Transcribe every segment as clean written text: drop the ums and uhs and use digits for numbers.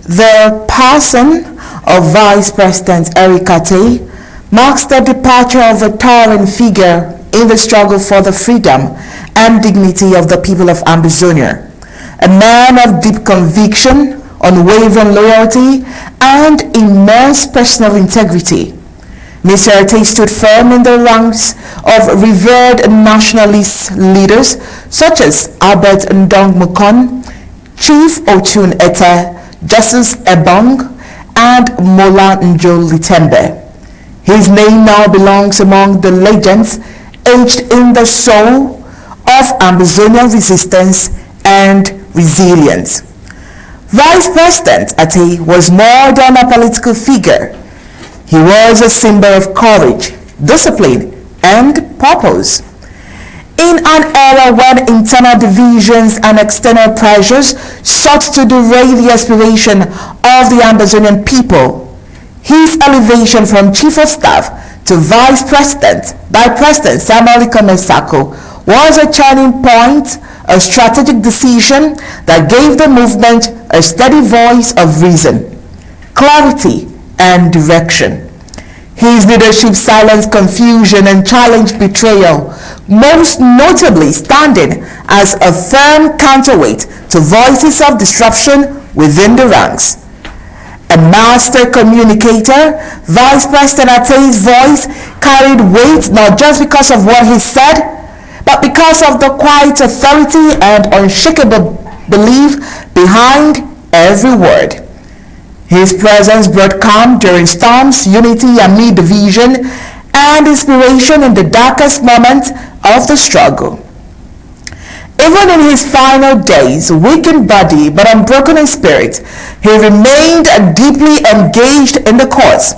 The passing of Vice President Ateh marks the departure of a towering figure in the struggle for the freedom and dignity of the people of Ambazonia, a man of deep conviction, unwavering loyalty, and immense personal integrity. Mr. Ateh stood firm in the ranks of revered nationalist leaders such as Albert Ndong, Chief Otun Ateh, Justice Ebong, and Mola Njo Litembe. His name now belongs among the legends aged in the soul of Ambazonian resistance and resilience. Vice President Ateh was more than a political figure. He was a symbol of courage, discipline, and purpose. In an era when internal divisions and external pressures sought to derail the aspiration of the Ambazonian people, his elevation from Chief of Staff to Vice President by President Samuel Sako was a turning point, a strategic decision that gave the movement a steady voice of reason, clarity, and direction. His leadership silenced confusion and challenged betrayal, most notably standing as a firm counterweight to voices of disruption within the ranks. A master communicator, Vice President Ateh's voice carried weight not just because of what he said, but because of the quiet authority and unshakable belief behind every word. His presence brought calm during storms, unity amid division, and inspiration in the darkest moments of the struggle. Even in his final days, weak in body but unbroken in spirit, he remained deeply engaged in the cause,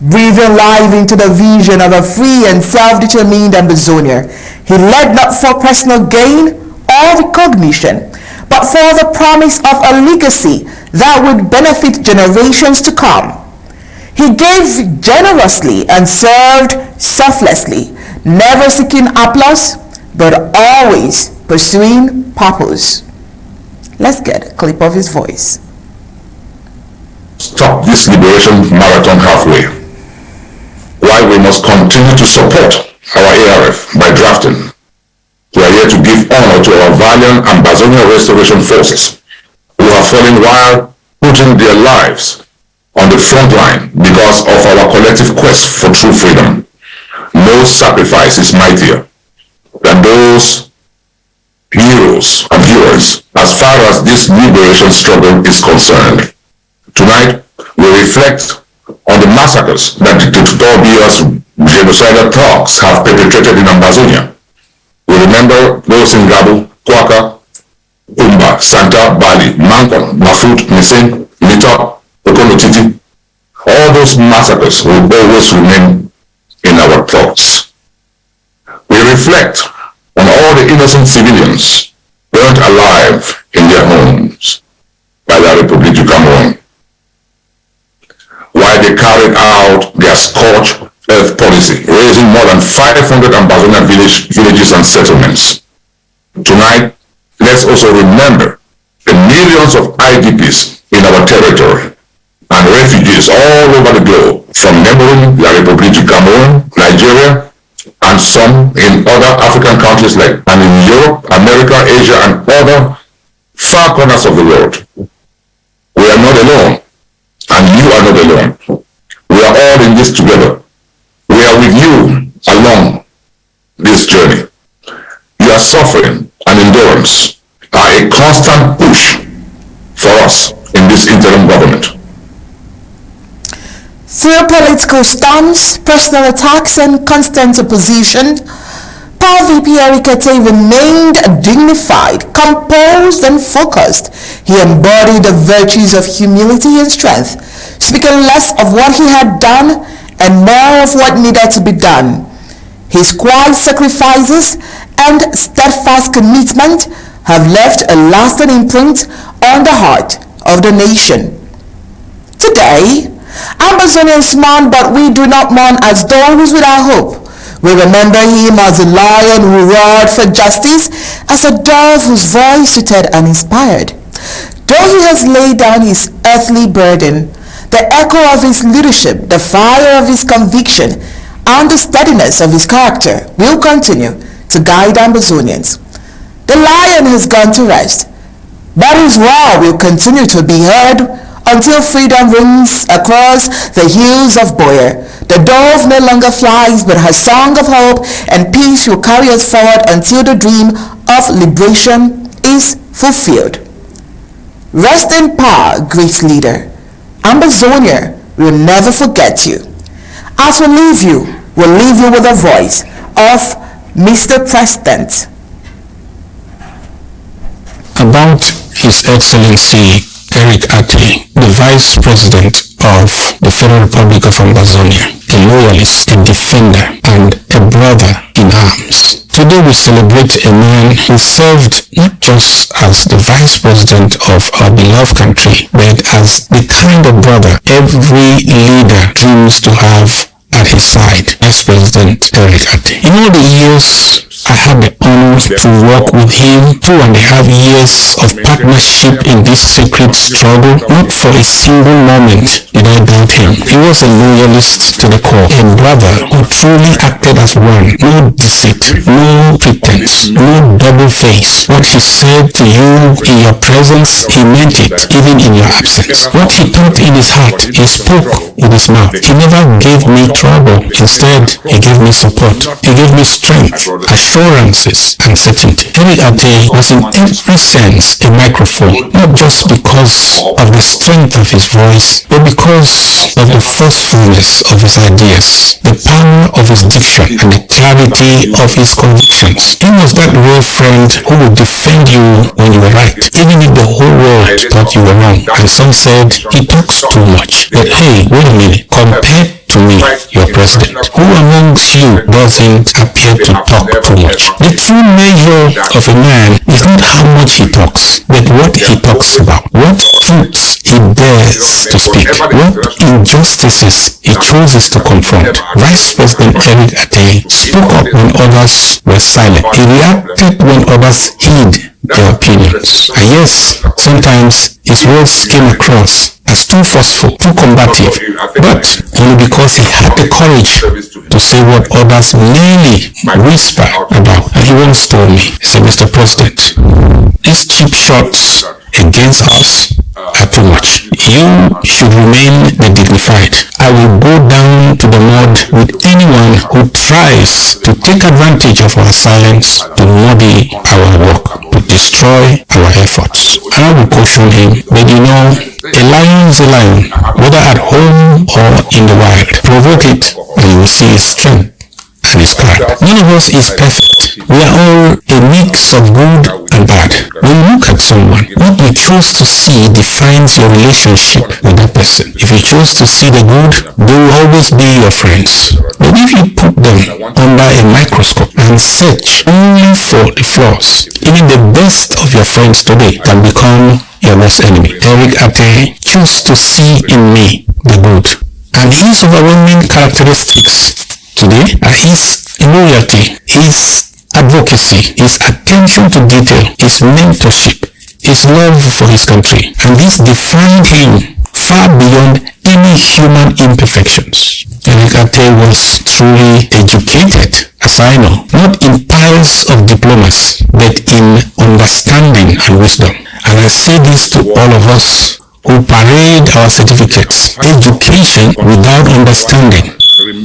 breathing life into the vision of a free and self-determined Ambazonia. He led not for personal gain or recognition, but for the promise of a legacy that would benefit generations to come. He gave generously and served selflessly, never seeking applause, but always pursuing purpose. Let's get a clip of his voice. Stop this liberation marathon halfway. While we must continue to support our ARF by drafting, we are here to give honor to our valiant Ambazonia restoration forces who have fallen while putting their lives on the front line because of our collective quest for true freedom. No sacrifice is mightier than those heroes and heroes as far as this liberation struggle is concerned. Tonight, we reflect on the massacres that the dictatorial genocidal thugs have perpetrated in Ambazonia. We remember those in Gabu, Kwaka, Umba, Santa, Bali, Mankon, Mafut, Nising, Lita, Okonotiti. All those massacres will always remain in our thoughts. We reflect on all the innocent civilians burnt alive in their homes by the Republic of Cameroon, while they carried out their scorched earth policy, raising more than 500 Ambazonian villages and settlements. Tonight, let's also remember the millions of IDPs in our territory and refugees all over the globe, from neighboring La République du Cameroon, Nigeria, and some in other African countries like and in Europe, America, Asia, and other far corners of the world. We are not alone, and you are not alone. We are all in this together. We are with you along this journey. Your suffering and endurance are a constant push for us in this interim government. Through political storms, personal attacks, and constant opposition, Power VP Ateh remained dignified, composed, and focused. He embodied the virtues of humility and strength, speaking less of what he had done and more of what needed to be done. His quiet sacrifices and steadfast commitment have left a lasting imprint on the heart of the nation. Today, Ambazonians mourn, but we do not mourn as those without hope. We remember him as a lion who roared for justice, as a dove whose voice soothed and inspired. Though he has laid down his earthly burden, the echo of his leadership, the fire of his conviction, and the steadiness of his character will continue to guide Ambazonians. The lion has gone to rest, but his roar will continue to be heard until freedom rings across the hills of Boyer. The dove no longer flies, but her song of hope and peace will carry us forward until the dream of liberation is fulfilled. Rest in power, great leader. Ambazonia will never forget you. As we leave you, we'll leave you with a voice of Mr. President. About His Excellency Eric Ateh, the Vice President of the Federal Republic of Ambazonia, a loyalist, a defender, and a brother in arms. Today we celebrate a man who served not just as the Vice President of our beloved country, but as the kind of brother every leader dreams to have at his side, Vice President Eric Ateh. In all the years I had the honor to work with him, 2.5 years of partnership in this sacred struggle. Not for a single moment did I doubt him. He was a loyalist to the core, a brother who truly acted as one. No deceit, no pretense, no double face. What he said to you in your presence, he meant it, even in your absence. What he thought in his heart, he spoke with his mouth. He never gave me trouble. Instead, he gave me support. He gave me strength, assurances, and certainty. Eric Ateh was in every sense a microphone, not just because of the strength of his voice, but because of the forcefulness of his ideas, the power of his diction, and the clarity of his convictions. He was that rare friend who would defend you when you were right, even if the whole world thought you were wrong. And some said, he talks too much. But hey, wait a minute, compared to me, your president, who amongst you doesn't appear to talk too much? The true measure of a man is not how much he talks, but what he talks about, what truths he dares to speak, what injustices he chooses to confront. Vice President Eric Ateh spoke up when others were silent. He reacted when others hid their opinions. And yes, sometimes his words came across as too forceful, too combative, but only because he had the courage to say what others merely whisper about. And he once told me, he said, Mr. President, these cheap shots against us are too much. You should remain the dignified. I will go down to the mud with anyone who tries to take advantage of our silence to muddy our work, to destroy our efforts. And I will caution him, but you know, a lion is a lion, whether at home or in the wild. Provoke it, and you will see his strength and his pride. None of us is perfect. We are all a mix of good and bad. When you look at someone, what you choose to see defines your relationship with that person. If you choose to see the good, they will always be your friends. But if you put them under a microscope and search only for the flaws, even the best of your friends today can become your worst enemy. Eric Ateh chose to see in me the good, and his overwhelming characteristics today are his loyalty, his advocacy, his attention to detail, his mentorship, his love for his country. And this defined him far beyond any human imperfections. Eric Ateh was truly educated, as I know, not in piles of diplomas, but in understanding and wisdom. And I say this to all of us who parade our certificates. Education without understanding,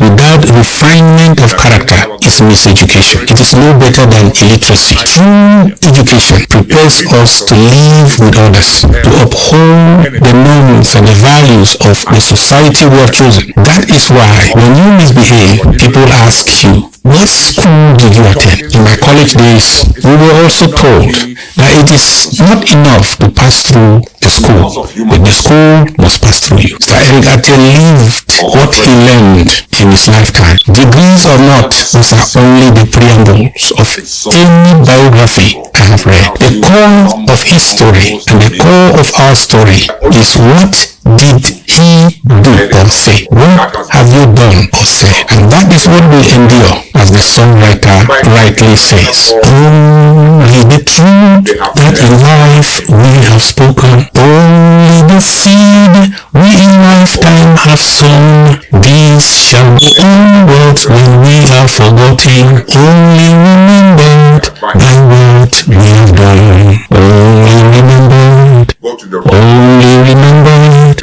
without refinement of character, is miseducation. It is no better than illiteracy. True education prepares us to live with others, to uphold the norms and the values of the society we have chosen. That is why when you misbehave, people ask you, what school did you attend? In my college days, we were also told that it is not enough to pass through the school, but the school must pass through you. Sir Eric Ateh lived what he learned in his lifetime. Degrees or not, these are only the preambles of any biography I have read. The core of his story and the core of our story is what did he do or say? What have you done or said? And that is what will endure. as the songwriter rightly says. Only the truth that in life we have spoken, only the seed we in lifetime have sown, these shall be all words when we are forgotten, only remembered by what we have done, only remembered, only remembered,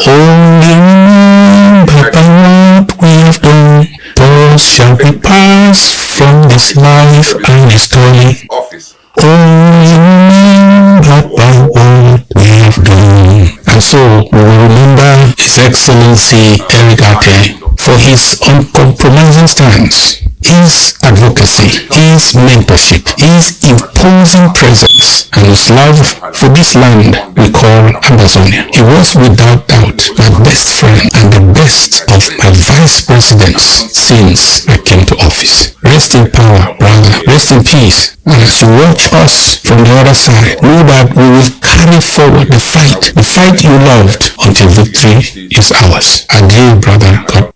only remembered by what we have done. Thus shall we pass from this life and history, only remembered by what we have done. And so we will remember His Excellency Eric Ateh for his uncompromising stance, his advocacy, his mentorship, his imposing presence, and his love for this land we call Ambazonia. He was without doubt my best friend and the best of my vice presidents since I came to office. Rest in power, brother. Rest in peace. And as you watch us from the other side, know that we will carry forward the fight you loved until victory is ours. Adieu, brother. God